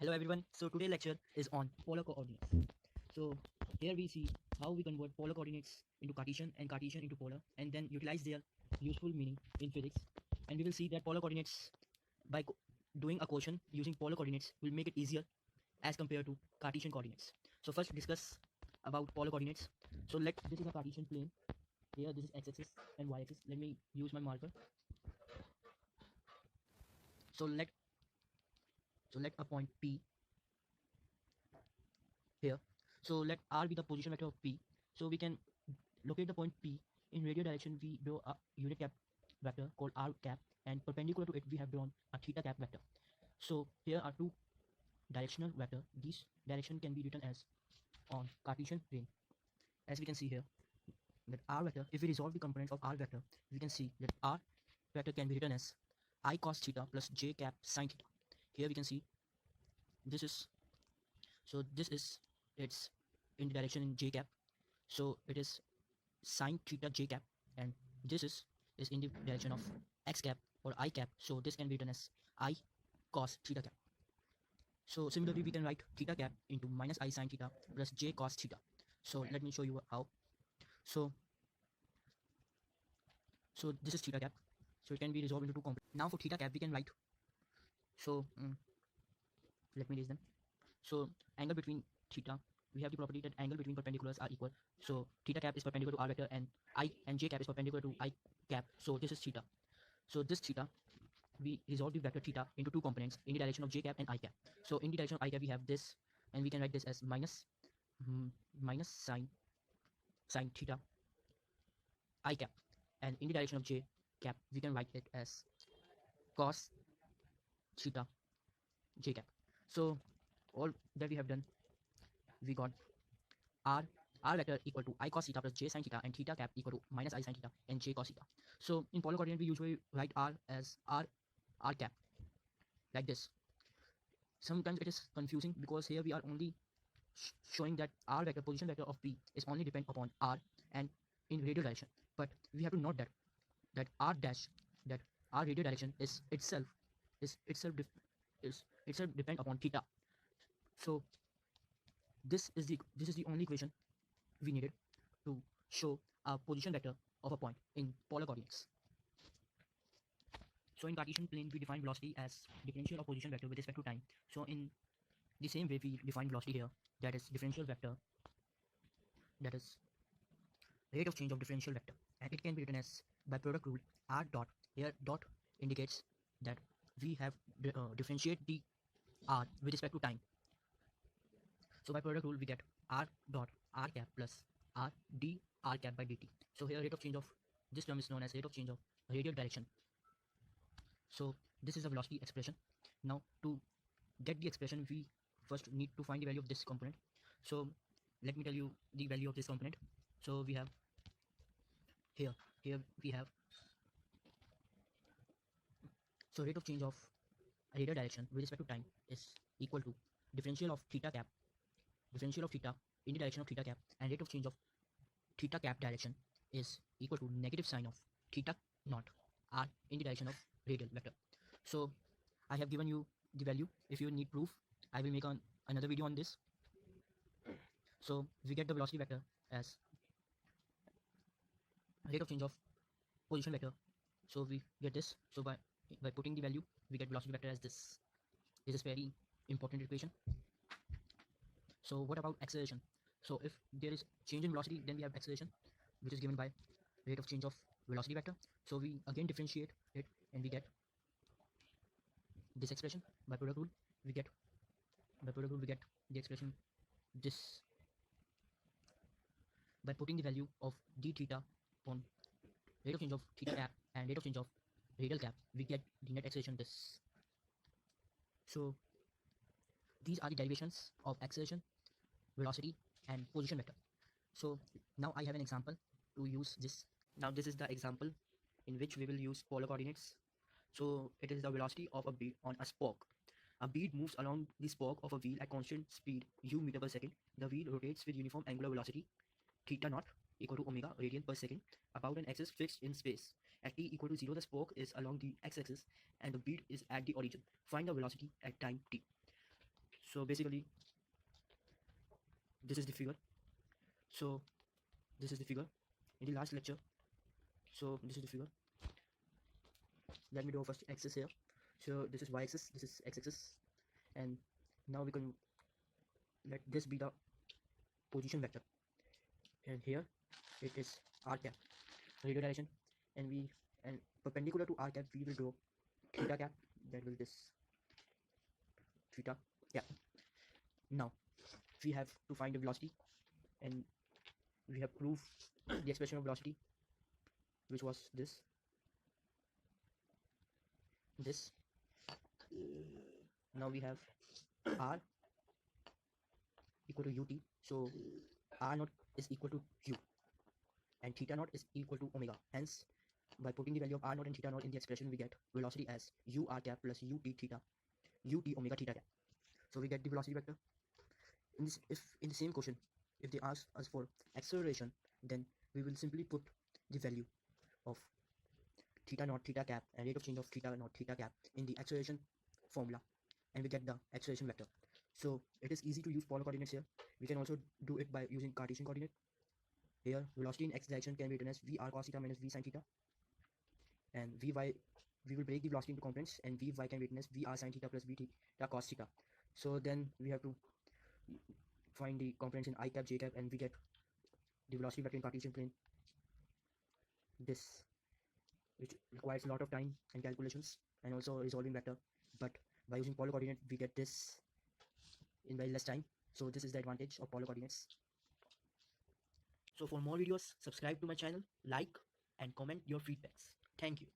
Hello everyone. So today's lecture is on polar coordinates. So here we see how we convert polar coordinates into Cartesian and Cartesian into polar and then utilize their useful meaning in physics. And we will see that polar coordinates by doing a quotient using polar coordinates will make it easier as compared to Cartesian coordinates. So first discuss about polar coordinates. So this is a Cartesian plane. Here this is x-axis and y-axis. Let me use my marker. So let a point P here. So let R be the position vector of P. So we can locate the point P. In radial direction we draw a unit cap vector called R cap, and perpendicular to it we have drawn a theta cap vector. So here are two directional vector. These direction can be written as on Cartesian plane, as we can see here that R vector, if we resolve the components of R vector, we can see that R vector can be written as I cos theta plus j cap sin theta. Here we can see this is it's in the direction in j cap, so it is sin theta j cap, and this is in the direction of x cap or I cap, so this can be written as I cos theta cap. So similarly we can write theta cap into minus I sin theta plus j cos theta. So let me show you how. So this is theta cap, so it can be resolved into two components. Now for theta cap we can write, so let me raise them. So angle between theta, we have the property that angle between perpendiculars are equal. So theta cap is perpendicular to R vector and I and j cap is perpendicular to I cap. So this is theta. So this theta, we resolve the vector theta into two components in the direction of j cap and I cap. So in the direction of I cap we have this, and we can write this as minus sin theta I cap, and in the direction of j cap we can write it as cos theta j cap. So all that we have done, we got r vector equal to I cos theta plus j sin theta, and theta cap equal to minus I sin theta and j cos theta. So in polar coordinate we usually write r as r cap like this. Sometimes it is confusing because here we are only showing that r vector, position vector of P, is only depend upon r and in radial direction, but we have to note that r dash, that r radial direction is itself depend upon theta. So this is the only equation we needed to show a position vector of a point in polar coordinates. So in Cartesian plane we define velocity as differential of position vector with respect to time. So in the same way we define velocity here, that is differential vector, that is rate of change of differential vector, and it can be written as by product rule r dot. Here dot indicates that we have differentiate the r with respect to time. So by product rule we get r dot r cap plus r d r cap by dt. So here rate of change of this term is known as rate of change of radial direction. So this is a velocity expression. Now to get the expression we first need to find the value of this component. So let me tell you the value of this component. So we have here we have, so rate of change of radial direction with respect to time is equal to differential of theta cap, differential of theta in the direction of theta cap, and rate of change of theta cap direction is equal to negative sign of theta naught r in the direction of radial vector. So I have given you the value. If you need proof, I will make another video on this. So we get the velocity vector as rate of change of position vector. So we get this. So by putting the value, we get velocity vector as this. This is very important equation. So what about acceleration? So if there is change in velocity, then we have acceleration, which is given by rate of change of velocity vector. So we again differentiate it and we get this expression. By product rule we get the expression this. By putting the value of d theta on rate of change of theta cap and rate of change of radial cap, we get the net acceleration this. So these are the derivations of acceleration, velocity, and position vector. So now I have an example to use this. Now this is the example in which we will use polar coordinates. So it is the velocity of a bead on a spoke. A bead moves along the spoke of a wheel at constant speed u meter per second. The wheel rotates with uniform angular velocity theta naught equal to omega radian per second about an axis fixed in space. At t equal to 0, the spoke is along the x-axis and the bead is at the origin. Find the velocity at time t. So basically this is the figure. So this is the figure in the last lecture. So this is the figure. Let me do first axis here. So this is y-axis, this is x-axis, and now we can let this be the position vector, and here it is r cap, radio direction, and perpendicular to r cap we will draw theta cap, that will this theta cap. Now we have to find the velocity, and we have proved the expression of velocity, which was this. Now we have r equal to ut, so r naught is equal to u, and theta naught is equal to omega. Hence, by putting the value of r naught and theta naught in the expression, we get velocity as u r cap plus ut theta, ut omega theta cap. So we get the velocity vector. If in the same question, if they ask us for acceleration, then we will simply put the value of theta naught theta cap and rate of change of theta naught theta cap in the acceleration formula, and we get the acceleration vector. So it is easy to use polar coordinates here. We can also do it by using Cartesian coordinate. Here velocity in x direction can be written as vr cos theta minus v sin theta, and vy, we will break the velocity into components, and vy can be written as vr sin theta plus v theta cos theta. So then we have to find the components in I cap, j cap, and we get the velocity vector in Cartesian plane, this, which requires a lot of time and calculations and also resolving vector, but by using polar coordinate we get this in very less time. So this is the advantage of polar coordinates. So for more videos, subscribe to my channel, like and comment your feedbacks. Thank you.